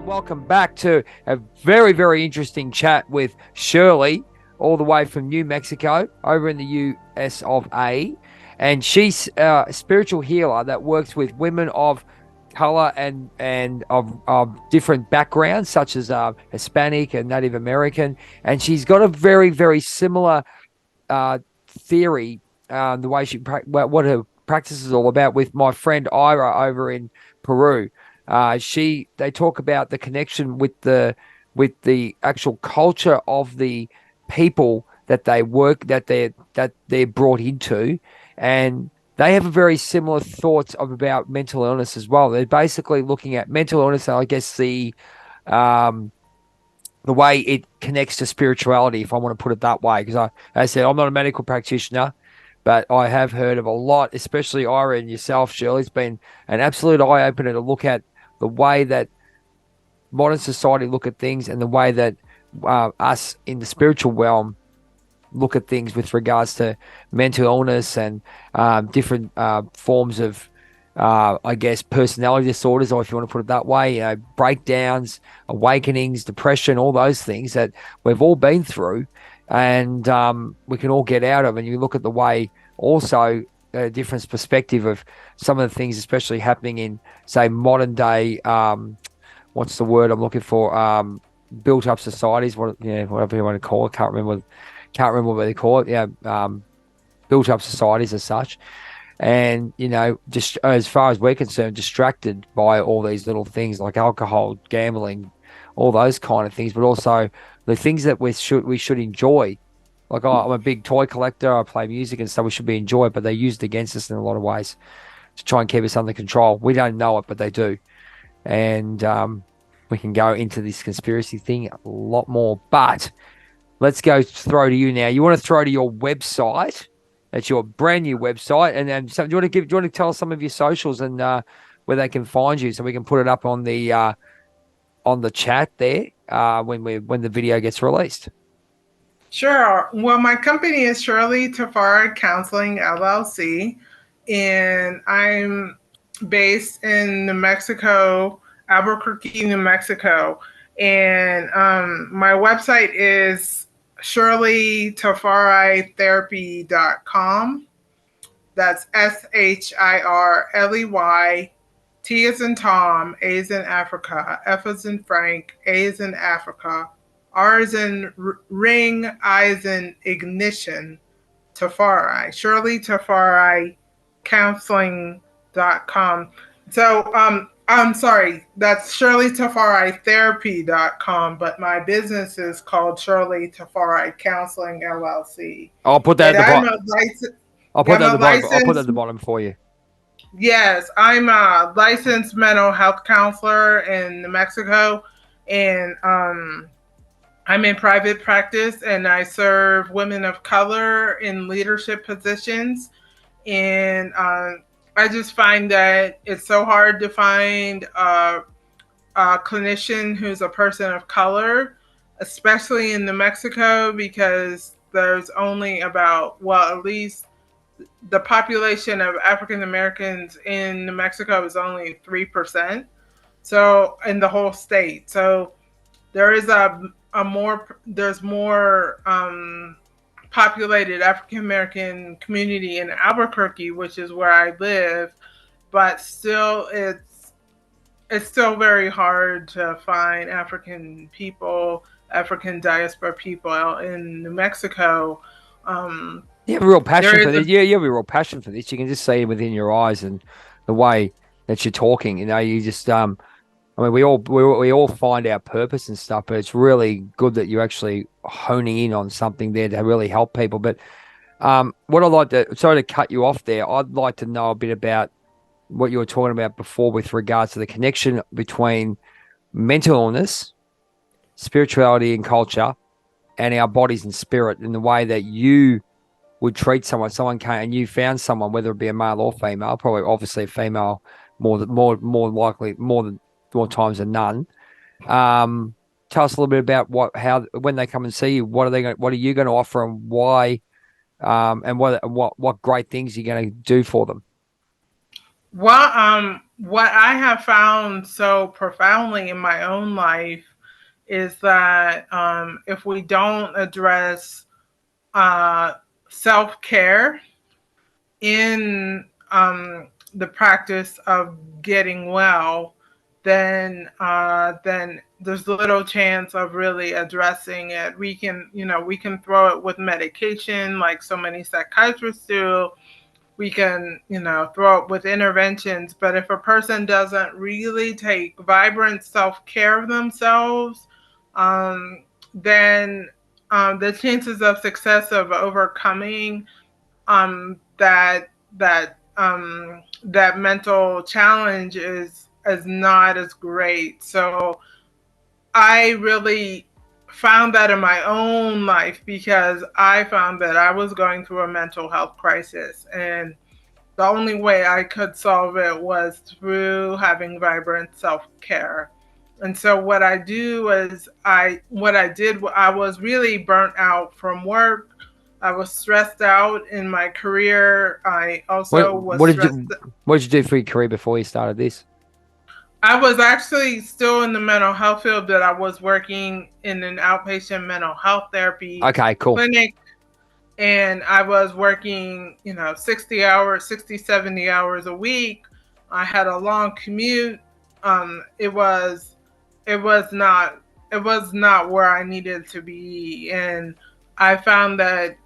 welcome back to a very, very interesting chat with Shirley, all the way from New Mexico over in the US of A. And she's a spiritual healer that works with women of color and of different backgrounds, such as Hispanic and Native American. And she's got a very, very similar theory, the way what her practice is all about, with my friend Ira over in Peru. They talk about the connection with the actual culture of the people that they work that they're brought into, and they have a very similar thoughts about mental illness as well. They're basically looking at mental illness, and I guess um, the way it connects to spirituality, if I want to put it that way. Because I said, I'm not a medical practitioner, but I have heard of a lot, especially Ira and yourself, Shirley. It's been an absolute eye opener to look at the way that modern society look at things, and the way that us in the spiritual realm look at things with regards to mental illness and different forms of, I guess, personality disorders, or if you want to put it that way, breakdowns, awakenings, depression, all those things that we've all been through, and we can all get out of. And you look at the way also a different perspective of some of the things, especially happening in, say, modern day, what's the word I'm looking for? Built up societies, whatever you want to call it. Can't remember what they call it. Yeah. Built up societies as such. And, just as far as we're concerned, distracted by all these little things like alcohol, gambling, all those kind of things, but also the things that we should enjoy. Like, I'm a big toy collector. I play music and stuff. We should be enjoyed, but they use it against us in a lot of ways to try and keep us under control. We don't know it, but they do. And we can go into this conspiracy thing a lot more. But let's go throw to you now. You want to throw to your website? That's your brand new website. And then, so do you want to tell us some of your socials and where they can find you, so we can put it up on the chat there when the video gets released? Sure. Well, my company is Shirley Tafari Counseling LLC, and I'm based in New Mexico, Albuquerque, New Mexico. And my website is shirleytafaritherapy.com. That's SHIRLEY. T as in Tom, A as in Africa, F as in Frank, A as in Africa, R as in ring, I as in ignition, Tafari. Shirley Tafari Counseling.com. So I'm sorry, that's ShirleyTafariTherapy.com, but my business is called Shirley Tafari Counseling LLC. I'll put that And at the I'm bottom. a licensed. I'll put that at the bottom. I'll put that at the bottom for you. Yes, I'm a licensed mental health counselor in New Mexico, and I'm in private practice, and I serve women of color in leadership positions. And I just find that it's so hard to find a clinician who's a person of color, especially in New Mexico, because there's only about, well, at least the population of African Americans in New Mexico is only 3%. So in the whole state. So there is there's more populated African American community in Albuquerque, which is where I live, but still it's still very hard to find African people, African diaspora people out in New Mexico. You have a real passion for this. You have a real passion for this. You can just see it within your eyes and the way that you're talking. You just I mean, we all find our purpose and stuff, but it's really good that you're actually honing in on something there to really help people. But what I'd like to, sorry to cut you off there, I'd like to know a bit about what you were talking about before with regards to the connection between mental illness, spirituality and culture, and our bodies and spirit, in the way that you would treat someone came and you found someone, whether it be a male or female, probably obviously a female more likely, more times than none. Tell us a little bit about when they come and see you, what are you going to offer, and why, and what great things you're going to do for them. Well, what I have found so profoundly in my own life is that if we don't address uh, self care in the practice of getting well, then there's little chance of really addressing it. We can throw it with medication, like so many psychiatrists do. We can throw it with interventions, but if a person doesn't really take vibrant self-care of themselves, then the chances of success of overcoming that mental challenge is not as great. So I really found that in my own life because I found that I was going through a mental health crisis, and the only way I could solve it was through having vibrant self-care. And so what I do is I was really burnt out from work. I was stressed out in my career. I What also was what did stressed. you what did you do for your career before you started this? I was actually still in the mental health field, but I was working in an outpatient mental health therapy Okay, cool. clinic, and I was working, 60 hours, 60, 70 hours a week. I had a long commute. It was not where I needed to be. And I found that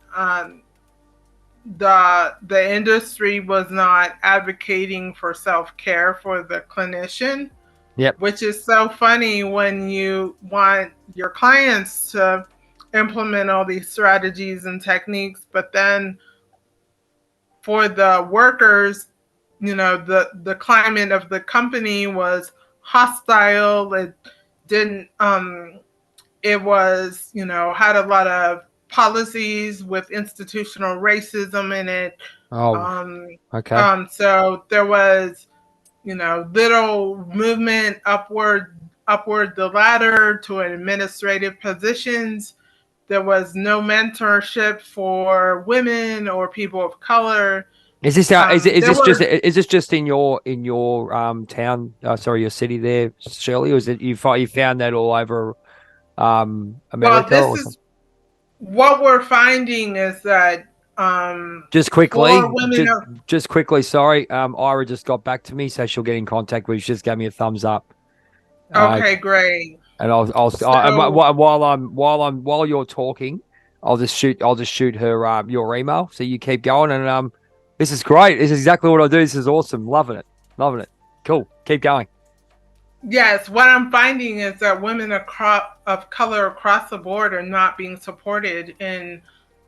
the industry was not advocating for self-care for the clinician, Yep. which is so funny when you want your clients to implement all these strategies and techniques, but then for the workers, the climate of the company was hostile. It didn't it was, had a lot of policies with institutional racism in it. Oh, um okay. so there was, little movement upward the ladder to administrative positions. There was no mentorship for women or people of color. Is this There were is this just in your town? Sorry, your city there, Shirley, or is it you found that all over well, America this or is something? what we're finding is that Just for quickly, women of just quickly. Sorry, Ira just got back to me, so she'll get in contact with you. She just gave me a thumbs up. Uh, okay, great. and So while you're talking, I'll just shoot her your email. So you keep going, and this is great. This is exactly what I do. This is awesome. Loving it, loving it. Cool. Keep going. yes, what I'm finding is that women of color across the board are not being supported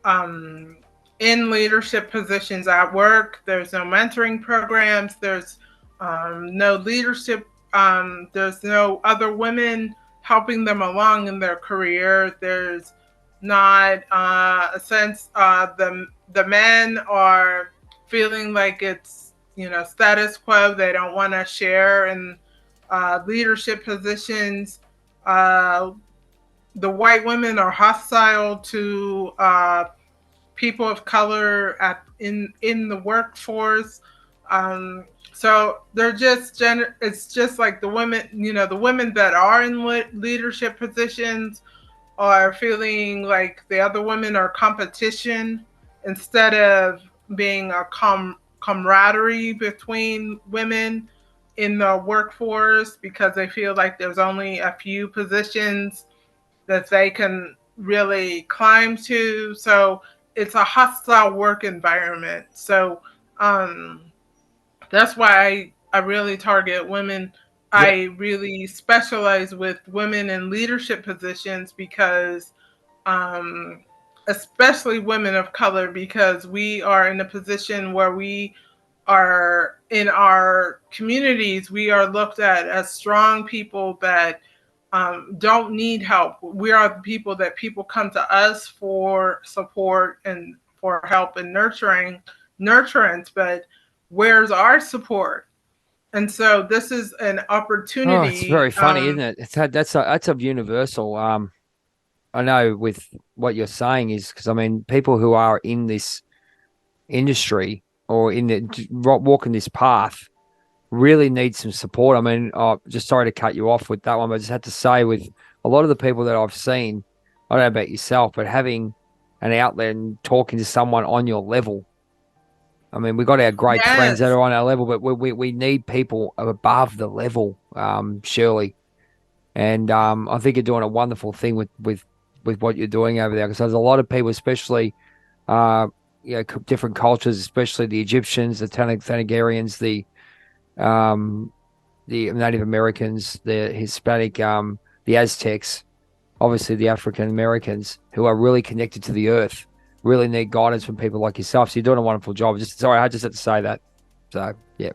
um, in leadership positions at work. There's no mentoring programs. There's no leadership. There's no other women helping them along in their career. There's not a sense the men are feeling like it's status quo. They don't want to share in leadership positions. Uh, the white women are hostile to people of color in the workforce. So they're it's just like the women, the women that are in leadership positions are feeling like the other women are competition instead of being a camaraderie between women in the workforce, because they feel like there's only a few positions that they can really climb to. So it's a hostile work environment. So um, that's why I really target women. Yep. I really specialize with women in leadership positions because, um, especially women of color, because we are in a position where we are in our communities, we are looked at as strong people that don't need help. We are the people that people come to us for support and for help and nurturance, but where's our support? And so this is an Oh, it's very opportunity. funny, isn't it? That's a universal. I know with what you're saying is because I mean people who are in this industry or in the walking this path. really need some support. I mean, just sorry to cut you off with that one, but I just had to say with a lot of the people that I've seen, I don't know about yourself, but having an outlet and talking to someone on your level. I mean, we got our great friends that Yes. are on our level, but we need people above the level, Shirley. And I think you're doing a wonderful thing with what you're doing over there because there's a lot of people, especially uh, different cultures, especially the Egyptians, the Thanagarians, the Native Americans, the Hispanic, the Aztecs, obviously the African Americans, who are really connected to the earth, really need guidance from people like yourself. So you're doing a wonderful job. Just sorry, I just had to say that. So yeah.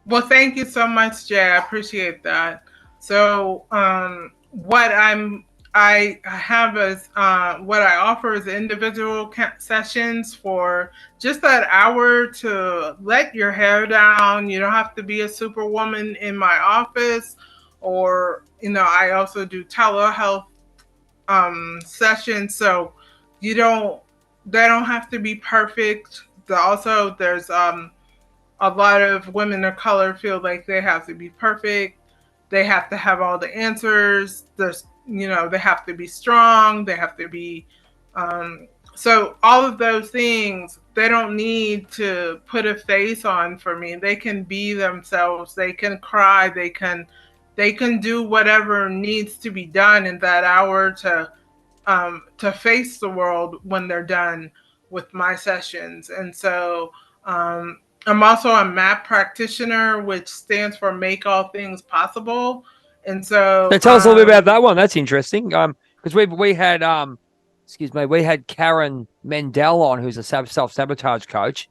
Well, thank you so much, Jay. I appreciate that. So, what I have is what I offer is individual sessions for just that hour to let your hair down. You don't have to be a superwoman in my office, or I also do telehealth sessions, so you don't they don't have to be perfect. Also, there's a lot of women of color feel like they have to be perfect. They have to have all the answers. They have to be strong. They have to be, so all of those things, they don't need to put a face on for me. They can be themselves. They can cry. They can do whatever needs to be done in that hour to face the world when they're done with my sessions. And so I'm also a MAP practitioner, which stands for Make All Things Possible. And So so, tell us a little bit about that one. That's interesting. Because we had excuse me, we had Karen Mendel on, who's a self sabotage coach.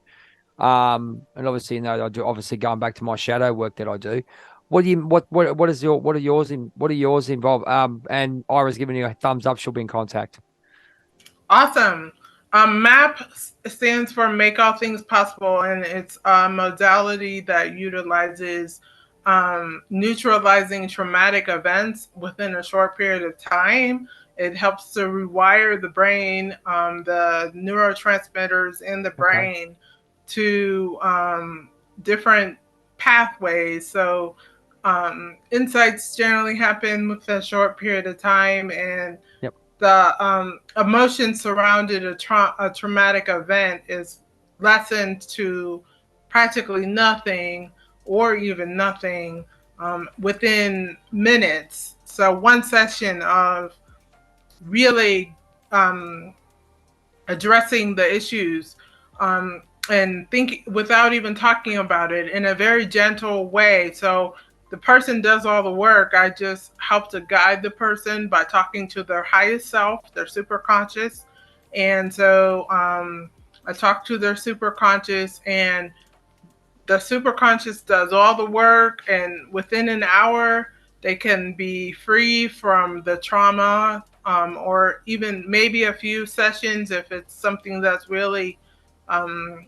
And obviously, I do obviously going back to my shadow work that I do. What do you what is your what are yours involved? And Ira's giving you a thumbs up. She'll be in contact. awesome. MAP stands for Make All Things Possible, and it's a modality that utilizes neutralizing traumatic events within a short period of time. It helps to rewire the brain, the neurotransmitters in the Okay. brain to different pathways. So, insights generally happen with a short period of time, and Yep. the emotion surrounded a traumatic event is lessened to practically nothing or even nothing within minutes. So, one session of really um, addressing the issues and think without even talking about it in a very gentle way. So the person does all the work. I just help to guide the person by talking to their highest self, their super conscious. And so I talk to their super conscious, and the super conscious does all the work, and within an hour they can be free from the trauma, or even maybe a few sessions if it's something that's really um,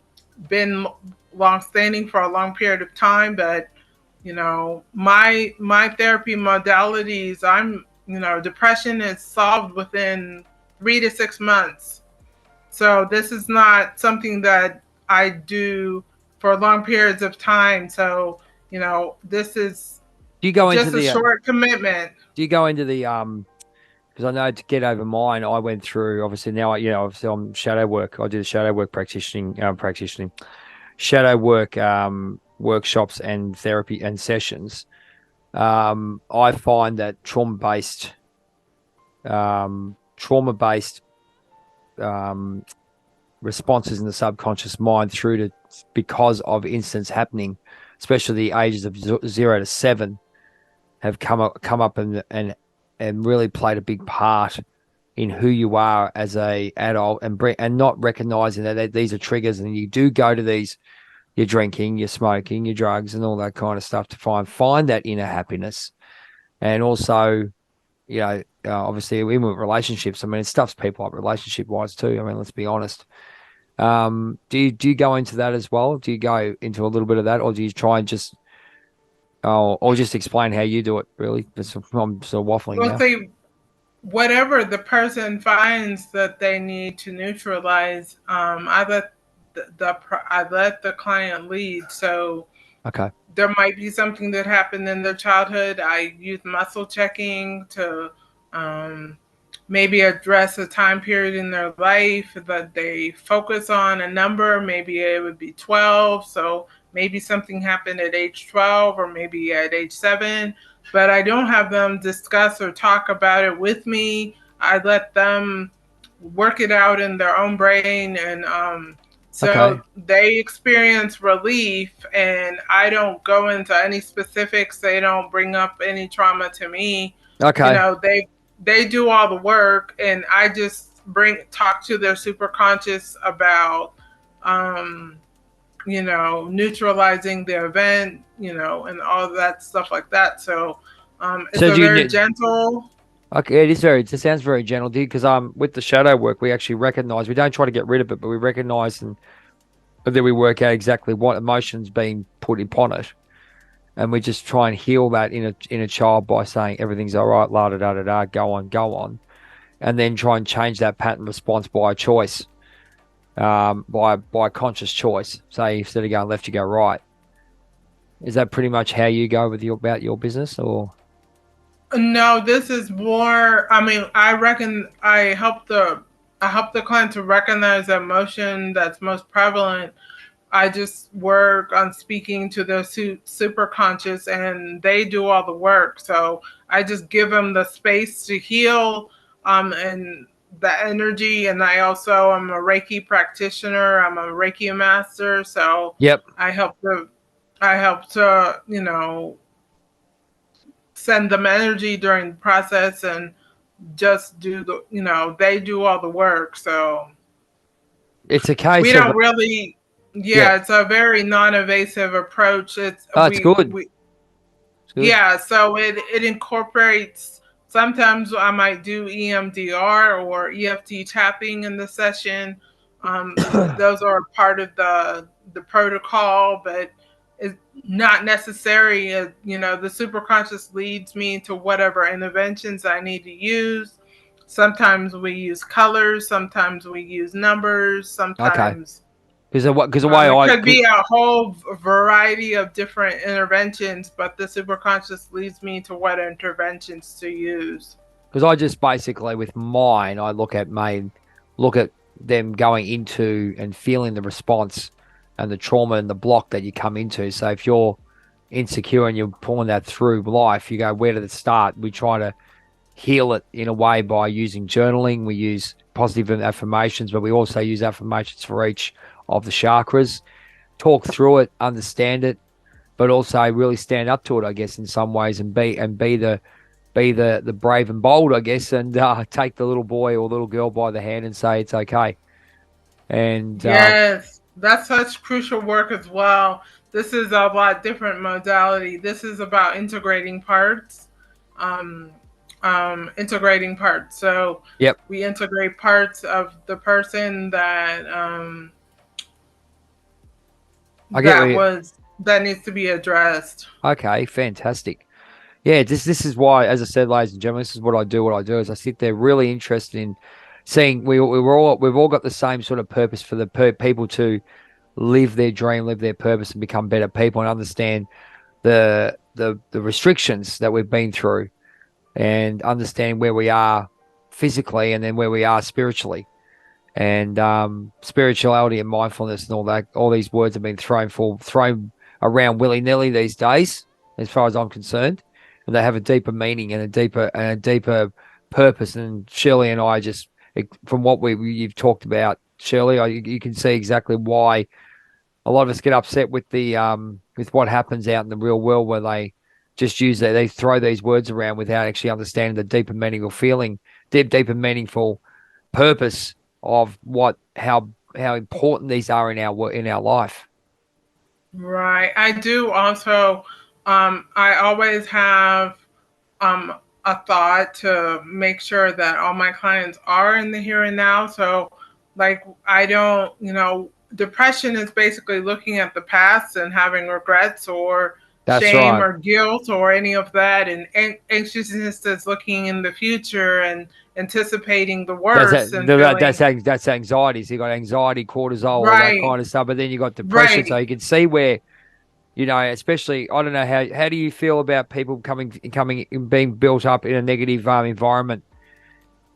been long standing for a long period of time. But my therapy modalities, depression is solved within 3 to 6 months. So this is not something that I do for long periods of time. So, this is Do you go into just a the short commitment. do you go into the because I know to get over mine, I went through obviously now obviously I'm shadow work. I do the shadow work practicing shadow work workshops and therapy and sessions. I find that trauma based um, responses in the subconscious mind through to because of incidents happening, especially the ages of 0 to 7, have come up and really played a big part in who you are as a adult and not recognizing that these are triggers and you do go to these your drinking, your smoking, your drugs, and all that kind of stuff to find that inner happiness. And also, obviously, even with relationships, I mean, it stuffs people up relationship wise too. I mean, let's be honest. Do you go into that as well? Do you go into a little bit of that, or do you try and just or just explain how you do it? Really, I'm sort of waffling Well, now. see, whatever the person finds that they need to neutralize, I let I let the client lead. So Okay. There might be something that happened in their childhood. I use muscle checking to um, maybe address a time period in their life that they focus on a number. Maybe it would be 12. So maybe something happened at age 12 or maybe at age 7. But I don't have them discuss or talk about it with me. I let them work it out in their own brain, and Okay. so they experience relief, and I don't go into any specifics. They don't bring up any trauma to me. You Okay. know, they do all the work, and I just bring talk to their superconscious about um neutralizing the event, and all that stuff like that. So it's So a do very you? gentle. Okay, it is very. It sounds very gentle, dude. Because with the shadow work, we actually recognize. We don't try to get rid of it, but we recognize and then we work out exactly what emotions being put upon it, and we just try and heal that in a child by saying everything's all right, la da da da da, go on, and then try and change that pattern response by choice, by conscious choice. Say instead of going left, you go right. Is that pretty much how you go with your about your business, or? No, this is more. I mean, I reckon I help the client to recognize the emotion that's most prevalent. I just work on speaking to the super conscious, and they do all the work. So I just give them the space to heal, and the energy. And I also am a Reiki practitioner. I'm a Reiki master. So Yep. I help the I help to send them energy during the process, and just do they do all the work. So It's a we case of don't really. yep. Yeah, it's a very non-invasive approach. It's Oh, it's good. we It's good. Yeah, so it incorporates. Sometimes I might do EMDR or EFT tapping in the session. Those are part of the protocol, but it's not necessary. The superconscious leads me to whatever interventions I need to use. Sometimes we use colors, sometimes we use numbers, Okay. sometimes Because the way it I could be a whole variety of different interventions, but the superconscious leads me to what interventions to use. because I just basically with mine, I look at them going into and feeling the response and the trauma and the block that you come into. So if you're insecure and you're pulling that through life, you go, where did it start? We try to heal it in a way by using journaling. We use positive affirmations, but we also use affirmations for each of the chakras. Talk through it, understand it, but also really stand up to it, I guess, in some ways, and be the brave and bold, I guess, and take the little boy or little girl by the hand and say it's okay. And Yes, that's such crucial work as well. This is a lot different modality. This is about um, integrating parts. So yep, we integrate parts of the person I get where that you. was that needs to be addressed. Okay, fantastic. Yeah, this is why, as I said, ladies and gentlemen, this is what I do. What I do is I sit there really interested in seeing we've all got the same sort of purpose for the people to live their dream, live their purpose, and become better people, and understand the restrictions that we've been through, and understand where we are physically, and then where we are spiritually. And spirituality and mindfulness and all that, all these words have been thrown around willy nilly these days, as far as I'm concerned, and they have a deeper meaning and a deeper purpose. And Shirley and I just, from what you've talked about, Shirley, you can see exactly why a lot of us get upset with what happens out in the real world, where they just they throw these words around without actually understanding the deeper meaning or feeling deeper meaningful purpose of how important these are in our life. Right. I do also. I always have um, a thought to make sure that all my clients are in the here and now. So, like, I don't, depression is basically looking at the past and having regrets or That's shame right. or guilt or any of that. And anxiousness is looking in the future and anticipating the worst and feeling. That's anxiety. So you got anxiety, cortisol, all that Right, kind of stuff. But then you got depression. So right. you can see where You know, especially I don't know how do you feel about people coming being built up in a negative environment,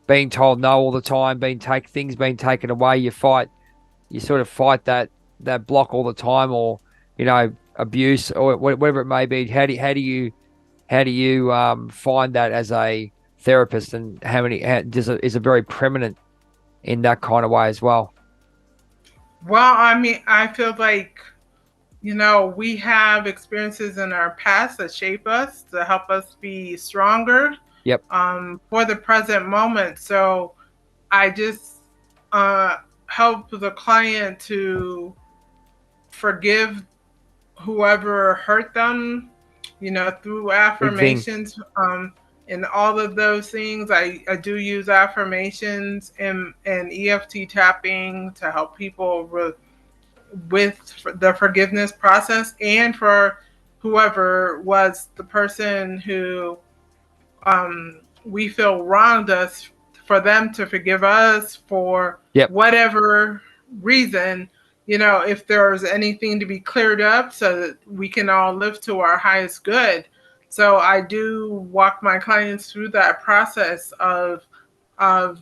being told no all the time, being taken away. You sort of fight that block all the time, or abuse or whatever it may be. How do you find that as a therapist, and is it very prominent in that kind of way as well? Well, I mean, I feel like, we have experiences in our past that shape us to help us be stronger Yep. for the present moment. So I just uh, help the client to forgive whoever hurt them, through Big thing. affirmations. And all of those things, I do use affirmations and EFT tapping to help people with the forgiveness process, and for whoever was the person who we feel wronged us, for them to forgive us for Yep. whatever reason, if there's anything to be cleared up so that we can all live to our highest good. So I do walk my clients through that process of, of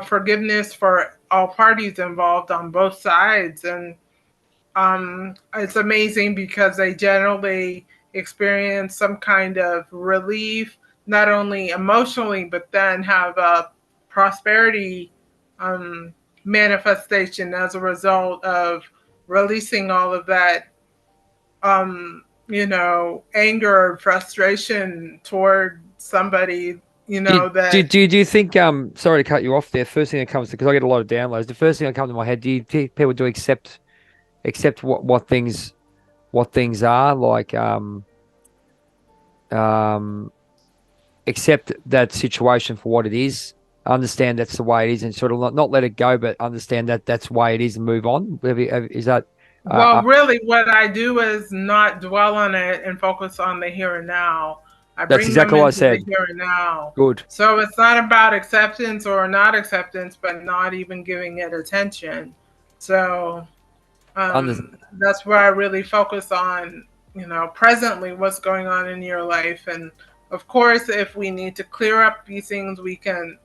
forgiveness for all parties involved on both sides. And it's amazing because they generally experience some kind of relief, not only emotionally, but then have a prosperity um, manifestation as a result of releasing all of that, anger or frustration toward somebody, that. Do you think sorry to cut you off there. First thing that comes to, because I get a lot of downloads. The first thing that comes to my head, do you think people do accept what things are like um accept that situation for what it is, understand that's the way it is, and sort of not let it go, but understand that that's the way it is and move on. Is that Well, really, what I do is not dwell on it and focus on the here and now. I that's bring them exactly what I into the said. here and now. Good. So it's not about acceptance or not acceptance, but not even giving it attention. So Under, that's where I really focus on, presently what's going on in your life. And of course, if we need to clear up these things, we can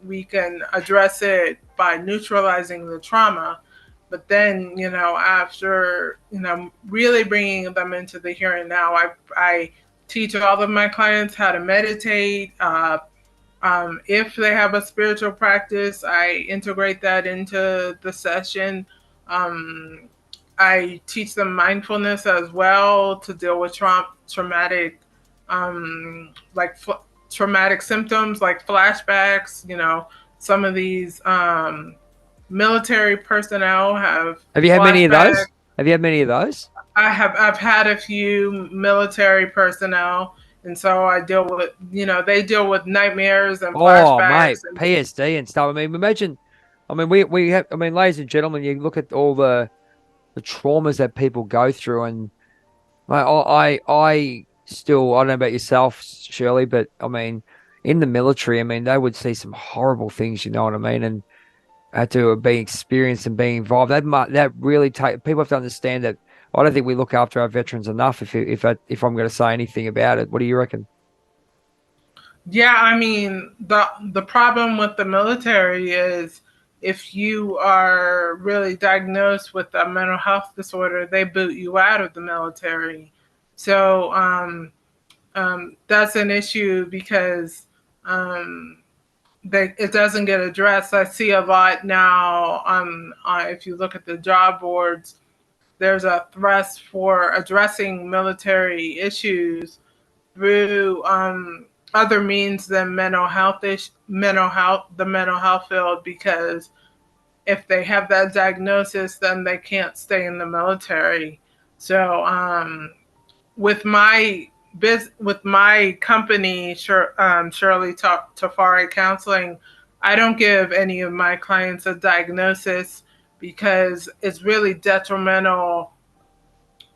address it by neutralizing the trauma. But then, after, really bringing them into the here and now, I teach all of my clients how to meditate. If they have a spiritual practice, I integrate that into the session. Um, I teach them mindfulness as well to deal with traumatic, like traumatic symptoms like flashbacks. Some of these military personnel have have you had many of flashbacks. those? Have you had many of those? I've had a few military personnel, and so I deal with, they deal with nightmares and Oh, mate, flashbacks. And PSD and stuff. I mean, imagine. I mean, we have. I mean, ladies and gentlemen, you look at all the traumas that people go through, and I still, I don't know about yourself, Shirley, but I mean, in the military, I mean, they would see some horrible things. You know what I mean? And had to be experienced and being involved. That really take people have to understand that. I don't think we look after our veterans enough. If I'm going to say anything about it, what do you reckon? yeah, I mean, the problem with the military is, if you are really diagnosed with a mental health disorder, they boot you out of the military. So that's an issue because it doesn't get addressed. I see a lot now. If you look at the job boards, there's a thrust for addressing military issues through other means than the mental health field, because if they have that diagnosis, then they can't stay in the military. So with my company, Shirley Tafari Counseling, I don't give any of my clients a diagnosis because it's really detrimental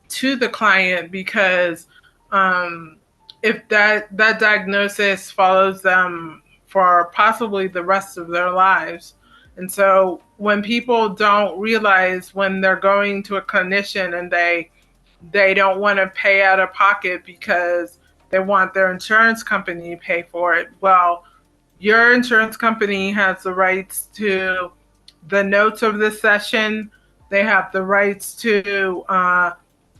to the client, because um, if that diagnosis follows them for possibly the rest of their lives. And so when people don't realize, when they're going to a clinician and they they don't want to pay out of pocket because they want their insurance company to pay for it. Well, your insurance company has the rights to the notes of the session. They have the rights to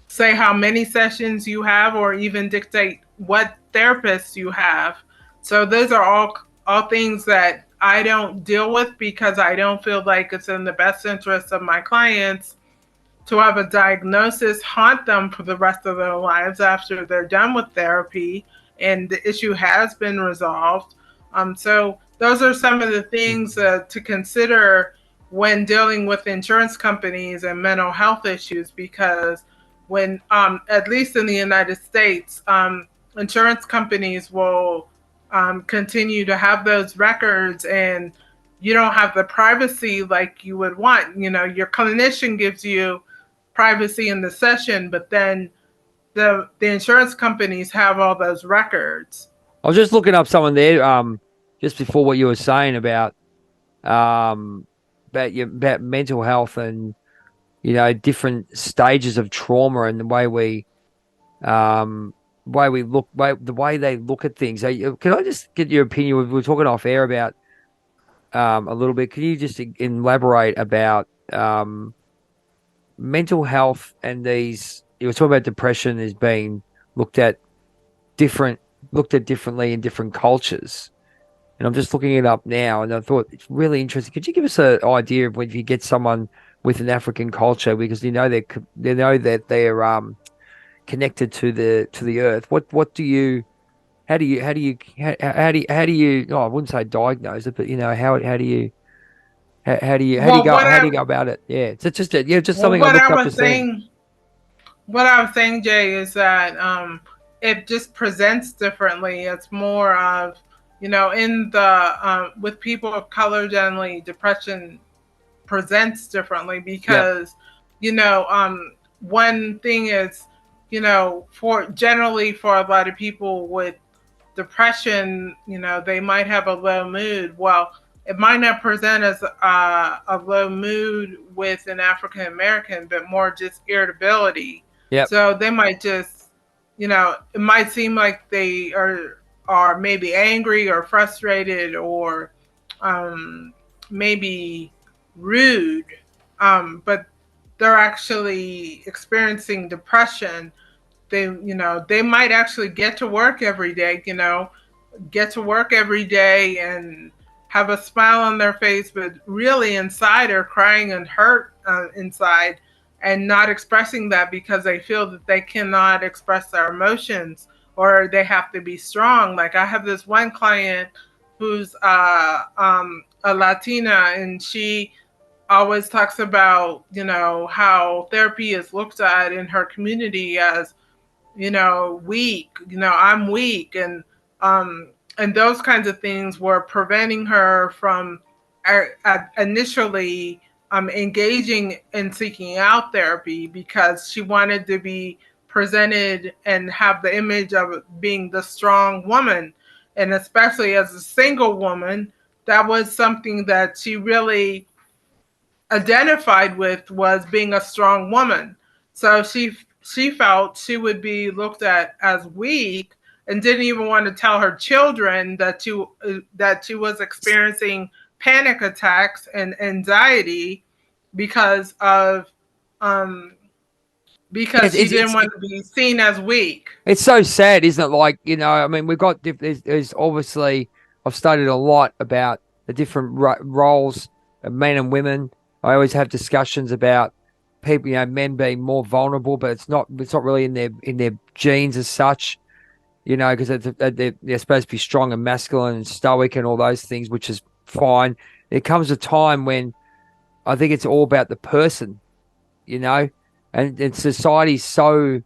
say how many sessions you have, or even dictate what therapists you have. So those are all things that I don't deal with because I don't feel like it's in the best interest of my clients to have a diagnosis haunt them for the rest of their lives after they're done with therapy and the issue has been resolved. So those are some of the things to consider when dealing with insurance companies and mental health issues, because when, at least in the United States, insurance companies will continue to have those records, and you don't have the privacy like you would want. You know, your clinician gives you privacy in the session, but then the insurance companies have all those records. I was just looking up someone there, just before what you were saying um, about mental health and different stages of trauma and the way they look at things. Can I just get your opinion? We were talking off air about a little bit. Can you just elaborate about mental health and these? You were talking about depression as being looked at different looked at differently in different cultures. And I'm just looking it up now, and I thought it's really interesting. Could you give us an idea of when you get someone with an African culture, because they know that they're connected to the earth? What do you how do you oh, I wouldn't say diagnose it, but Well, how do you go about it? Yeah, it's just just well, something I looked up to see. what I was saying, Jay, is that it just presents differently. It's more of, in the with people of color, generally depression presents differently Yep, because, one thing is, for generally for a lot of people with depression, they might have a low mood. Well, it might not present as a low mood with an African American, but more just irritability. yep. So they might just, it might seem like they are maybe angry or frustrated or maybe rude, but they're actually experiencing depression. They might actually get to work every day and have a smile on their face, but really inside are crying and hurt inside, and not expressing that because they feel that they cannot express their emotions, or they have to be strong. Like, I have this one client who's a Latina, and she always talks about, how therapy is looked at in her community as, weak. I'm weak, and those kinds of things were preventing her from initially engaging in seeking out therapy, because she wanted to be presented and have the image of being the strong woman, and especially as a single woman, that was something that she really identified with, was being a strong woman. So she felt she would be looked at as weak, and didn't even want to tell her children that she was experiencing panic attacks and anxiety because of um It's because she didn't want to be seen as weak. It's so sad, isn't it? Like, I mean, we've got, there's obviously, I've studied a lot about the different roles of men and women. I always have discussions about people, men being more vulnerable, but it's not really in their genes as such, because they're supposed to be strong and masculine and stoic and all those things, which is fine. There comes a time when I think it's all about the person, you know, and society's so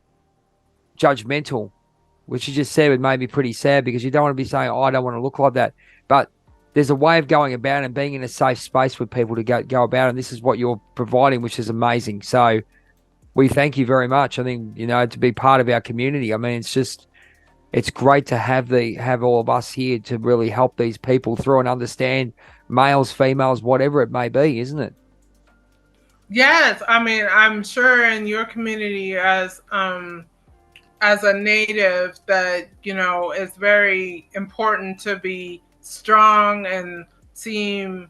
judgmental, which you just said, it made me pretty sad, because you don't want to be saying, "Oh, I don't want to look like that," but there's a way of going about it and being in a safe space with people to go about it. And this is what you're providing, which is amazing. So we thank you very much. I think, to be part of our community. I mean, it's great to have all of us here to really help these people through and understand, males, females, whatever it may be, isn't it? Yes, I mean, I'm sure in your community as a native that, it's very important to be strong and seem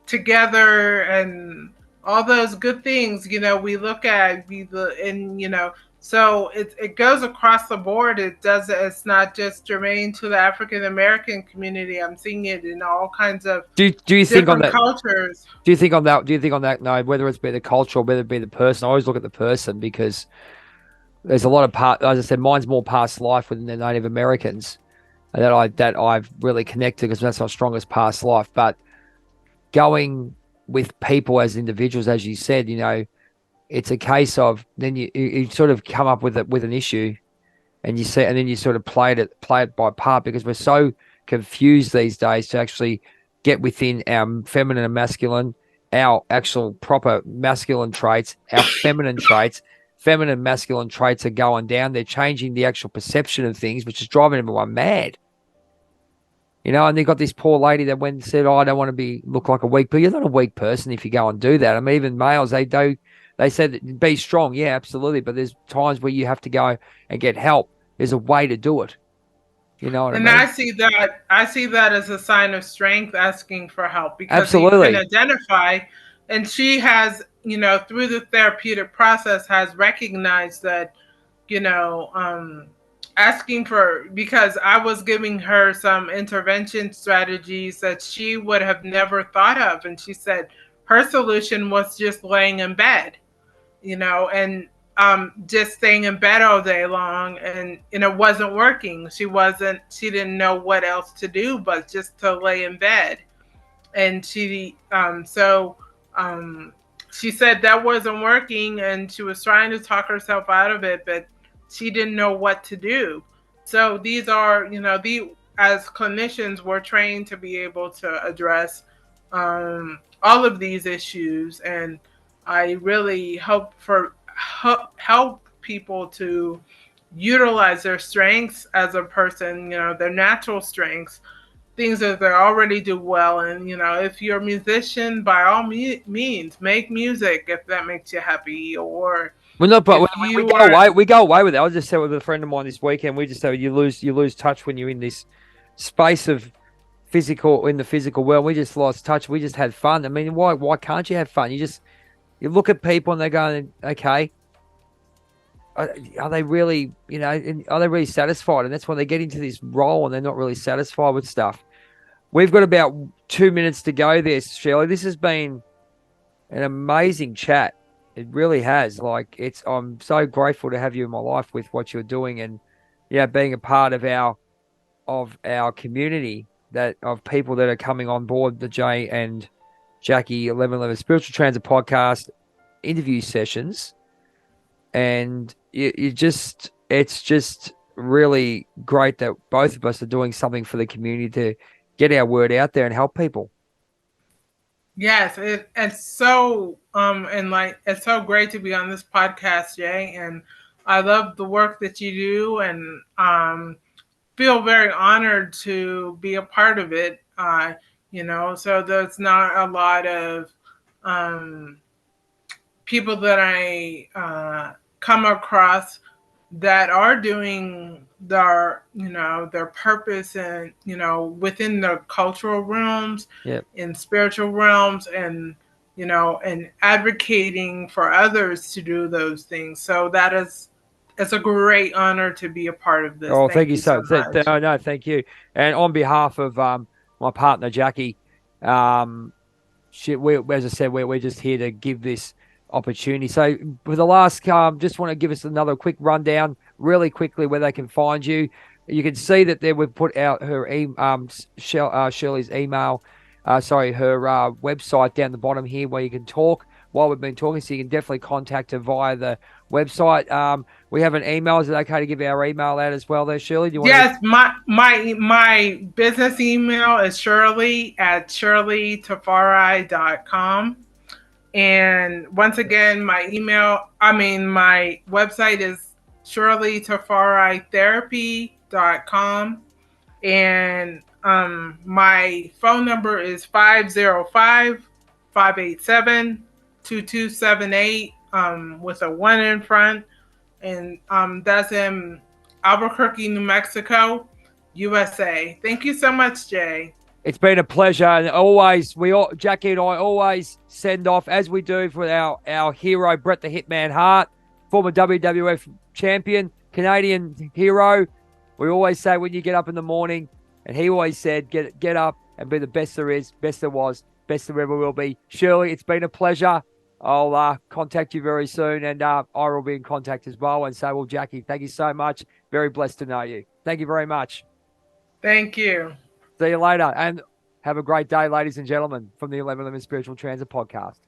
together and all those good things, we look at and so it goes across the board. It's not just germane to the African American community. I'm seeing it in all kinds of Do you think on different that? cultures. Do you think on that? Do you think on that? No, whether it's be the culture or whether it be the person. I always look at the person because there's a lot of part. As I said, mine's more past life within the Native Americans that I've really connected because that's my strongest past life. But going with people as individuals, as you said, it's a case of then you sort of come up with an issue and you see, and then you sort of play it by part because we're so confused these days to actually get within our feminine and masculine, our actual proper masculine traits, our feminine masculine traits are going down. They're changing the actual perception of things, which is driving everyone mad. And they got this poor lady that went and said, "Oh, I don't want to look like a weak," but you're not a weak person if you go and do that. I mean, even males, they do. They said be strong, yeah, absolutely. But there's times where you have to go and get help. There's a way to do it. You know what I And mean? I see that as a sign of strength, asking for help, because you can Absolutely. identify. And she has, through the therapeutic process, has recognized that, you know, um, asking for, because I was giving her some intervention strategies that she would have never thought of. And she said her solution was just laying in bed, and just staying in bed all day long, and it wasn't working. She didn't know what else to do but just to lay in bed. And um, she said that wasn't working, and she was trying to talk herself out of it, but she didn't know what to do. So these are, as clinicians, we're trained to be able to address all of these issues. And I really help people to utilize their strengths as a person, their natural strengths, things that they already do well. And, if you're a musician, by all means, make music if that makes you happy. Or We're not, but if we you go are, away. We go away with it. I just said with a friend of mine this weekend. We just said you lose touch when you're in this space of physical in the physical world. We just lost touch. We just had fun. I mean, why can't you have fun? You look at people and they're going, okay, are they really, are they really satisfied? And that's when they get into this role and they're not really satisfied with stuff. We've got about 2 minutes to go there, Shirley. This has been an amazing chat. It really has. I'm so grateful to have you in my life with what you're doing and yeah, being a part of our community that of people that are coming on board the Jay and Jackie 1111 Spiritual Transit podcast interview sessions. And it's just really great that both of us are doing something for the community to get our word out there and help people. yes, it's so and like it's so great to be on this podcast, Jay. And I love the work that you do, and feel very honored to be a part of it. So there's not a lot of um, people that I come across that are doing their purpose, and within the cultural realms Yeah. and spiritual realms, and and advocating for others to do those things. So it's a great honor to be a part of this. Oh, thank Thank you you so so. much. No, no, thank you. And on behalf of my partner Jackie, um, as I said, we're just here to give this opportunity. So for the last, just want to give us another quick rundown, really quickly, where they can find you. You can see that there we've put out her Shirley's email, her website down the bottom here where you can talk while we've been talking. So you can definitely contact her via the website. We have an email. Is it okay to give our email out as well there, Shirley? Do you want to? Yes, my business email is Shirley at shirleytafari.com. And once again, my website is shirleytafaritherapy.com. And my phone number is 505-587-2729. 2278 with a 1 in front. And that's in Albuquerque, New Mexico, USA. Thank you so much, Jay. It's been a pleasure, and always Jackie and I always send off, as we do, for our hero Bret the Hitman Hart, former WWF champion, Canadian hero. We always say when you get up in the morning, and he always said, get up and be the best there is, best there was, best there ever will be. Shirley, it's been a pleasure. I'll contact you very soon, and I will be in contact as well. And so will Jackie. Thank you so much. Very blessed to know you. Thank you very much. Thank you. See you later, and have a great day, ladies and gentlemen, from the 1111 Spiritual Transit Podcast.